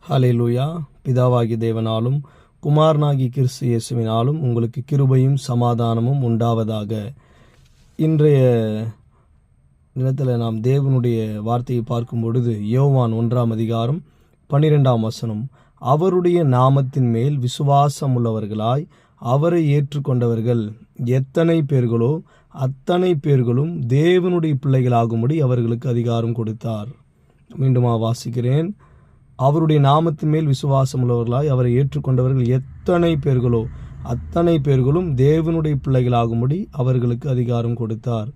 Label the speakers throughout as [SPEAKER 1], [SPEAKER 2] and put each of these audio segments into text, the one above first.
[SPEAKER 1] ஹல்லேலூயா. பிதாவாகிய தேவனாலும் குமாரனாகிய கிறிஸ்து இயேசுவினாலும் உங்களுக்கு கிருபையும் சமாதானமும் உண்டாவதாக. இன்றைய தினத்தில் நாம் தேவனுடைய வார்த்தையை பார்க்கும் பொழுது யோவான் 1:12 அவருடைய நாமத்தின் மேல் விசுவாசம் உள்ளவர்களாய் அவரை ஏற்றுக்கொண்டவர்கள் எத்தனை பேர்களோ அத்தனை பேர்களும் தேவனுடைய பிள்ளைகளாகும்படி அவர்களுக்கு அதிகாரம் கொடுத்தார். மீண்டும் வாசிக்கிறேன். அவருடைய நாமத்தின் மேல் விசுவாசம் உள்ளவர்களாய் அவரை ஏற்றுக்கொண்டவர்கள் எத்தனை பேர்களோ அத்தனை பேர்களும் தேவனுடைய பிள்ளைகளாகும்படி அவர்களுக்கு அதிகாரம் கொடுத்தார்.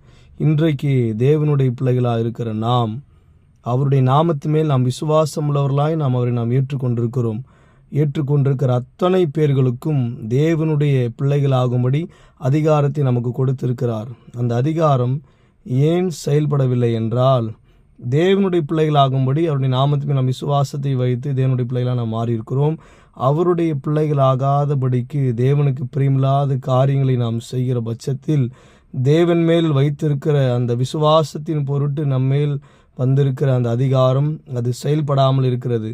[SPEAKER 1] இன்றைக்கு தேவனுடைய பிள்ளைகளாக இருக்கிற நாம் அவருடைய நாமத்தின் மேல் நாம் விசுவாசம் உள்ளவர்களாய் அவரை ஏற்றுக்கொண்டிருக்கிறோம். ஏற்றுக்கொண்டிருக்கிற அத்தனை பேர்களுக்கும் தேவனுடைய பிள்ளைகளாகும்படி அதிகாரத்தை நமக்கு கொடுத்திருக்கிறார். அந்த அதிகாரம் ஏன் செயல்படவில்லை என்றால், தேவனுடைய பிள்ளைகளாகும்படி அவருடைய நாமத்தின் நாம் விசுவாசத்தை வைத்து தேவனுடைய பிள்ளைகளாக நாம் மாறியிருக்கிறோம். அவருடைய பிள்ளைகளாகாதபடிக்கு தேவனுக்கு பிரியமில்லாத காரியங்களை நாம் செய்கிற பட்சத்தில் தேவன் மேல் வைத்திருக்கிற அந்த விசுவாசத்தின் பொருட்டு நம்மேல் வந்திருக்கிற அந்த அதிகாரம் அது செயல்படாமல் இருக்கிறது.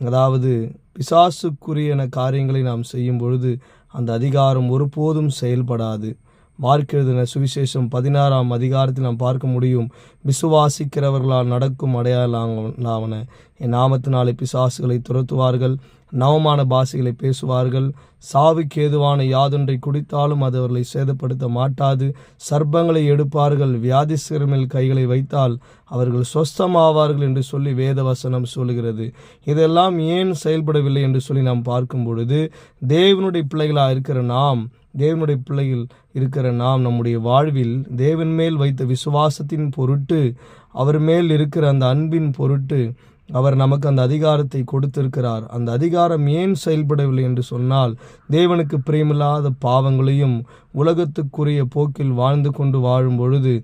[SPEAKER 1] அதாவது பிசாசுக்குரியன காரியங்களை நாம் செய்யும் பொழுது அந்த அதிகாரம் ஒருபோதும் செயல்படாது. மார்க் எழுதின சுவிசேஷம் 16 நாம் பார்க்க முடியும். விசுவாசிக்கிறவர்களால் நடக்கும் அடையாளங்களாவன, என் நாமத்தினாலே பிசாசுகளை துரத்துவார்கள், நவமான பாஷைகளை பேசுவார்கள், சாவுக்கு ஏதுவான யாதொன்றை குடித்தாலும் அது அவர்களை சேதப்படுத்த மாட்டாது, சர்ப்பங்களை எடுப்பார்கள், வியாதிஸ்தர் மேல் கைகளை வைத்தால் அவர்கள் சொஸ்தமாவார்கள் என்று சொல்லி வேத வசனம் சொல்லுகிறது. இதெல்லாம் ஏன் செயல்படவில்லை என்று சொல்லி நாம் பார்க்கும் பொழுது, தேவனுடைய பிள்ளைகளாக இருக்கிற நாம் நம்முடைய வாழ்வில் தேவன் மேல் வைத்த விசுவாசத்தின் பொருட்டு, அவர் மேல் இருக்கிற அந்த அன்பின் பொருட்டு அவர் நமக்கு அந்த அதிகாரத்தை கொடுத்திருக்கிறார். அந்த அதிகாரம் ஏன் செயல்படவில்லை என்று சொன்னால், தேவனுக்கு பிரியமில்லாத பாவங்களையும் உலகத்துக்குரிய போக்கில் வாழ்ந்து கொண்டு வாழும் பொழுது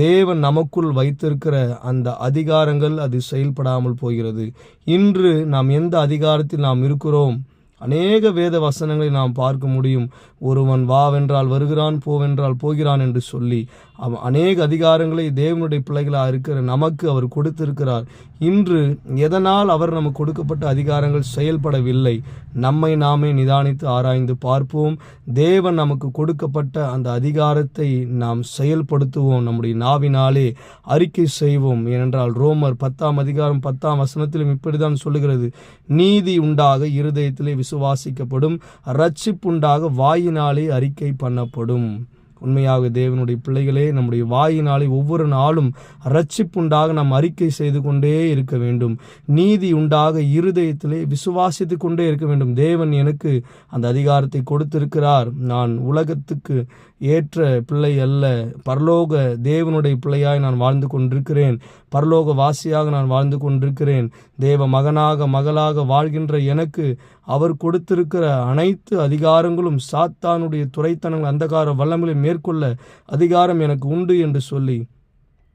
[SPEAKER 1] தேவன் நமக்குள் வைத்திருக்கிற அந்த அதிகாரங்கள் அது செயல்படாமல் போகிறது. இன்று நாம் எந்த அதிகாரத்தில் நாம் இருக்கிறோம்? அநேக வேத வசனங்களை நாம் பார்க்க முடியும். ஒருவன் வாவென்றால் வருகிறான், போவென்றால் போகிறான் என்று சொல்லி அநேக அதிகாரங்களை தேவனுடைய பிள்ளைகளாக இருக்கிற நமக்கு அவர் கொடுத்திருக்கிறார். இன்று எதனால் அவர் நமக்கு கொடுக்கப்பட்ட அதிகாரங்கள் செயல்படவில்லை? நம்மை நாமே நிதானித்து ஆராய்ந்து பார்ப்போம். தேவன் நமக்கு கொடுக்கப்பட்ட அந்த அதிகாரத்தை நாம் செயல்படுத்துவோம். நம்முடைய நாவினாலே அறிக்கை செய்வோம். ஏனென்றால் ரோமர் 10:10 இப்படிதான் சொல்லுகிறது, நீதி உண்டாக இருதயத்திலே விசுவாசிக்கப்படும், ரட்சிப்புண்டாக வாயினாலே அறிக்கை பண்ணப்படும். உண்மையாக தேவனுடைய பிள்ளைகளே, நம்முடைய வாயினாலே ஒவ்வொரு நாளும் ரட்சிப்புண்டாக நாம் அறிக்கை செய்து கொண்டே இருக்க வேண்டும். நீதி உண்டாக இருதயத்திலே விசுவாசித்து கொண்டே இருக்க வேண்டும். தேவன் எனக்கு அந்த அதிகாரத்தை கொடுத்திருக்கிறார். நான் உலகத்துக்கு ஏற்ற பிள்ளை அல்ல, பரலோக தேவனுடைய பிள்ளையாய் நான் வாழ்ந்து கொண்டிருக்கிறேன். பரலோக வாசியாக நான் வாழ்ந்து கொண்டிருக்கிறேன். தேவ மகனாக மகளாக வாழ்கின்ற எனக்கு அவர் கொடுத்திருக்கிற அனைத்து அதிகாரங்களும் சாத்தானுடைய துரைத்தனங்கள் அந்தகார வல்லமைகளை மேற்கொள்ள அதிகாரம் எனக்கு உண்டு என்று சொல்லி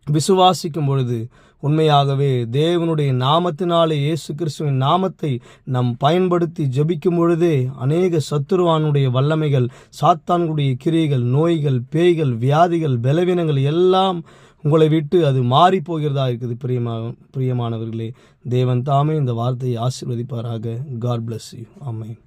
[SPEAKER 1] விசுவாசிக்கும் பொழுது, உண்மையாகவே தேவனுடைய நாமத்தினாலே இயேசு கிறிஸ்துவின் நாமத்தை நாம் பயன்படுத்தி ஜெபிக்கும் பொழுதே அநேக சத்துருவானுடைய வல்லமைகள், சாத்தானுடைய கிரியைகள், நோய்கள், பேய்கள், வியாதிகள், பலவீனங்கள் எல்லாம் உங்களை விட்டு அது மாறி போகிறதா இருக்குது. பிரியமானவர்களே, தேவன் தாமே இந்த வார்த்தையை ஆசீர்வதிப்பாராக. God bless you. ஆமென்.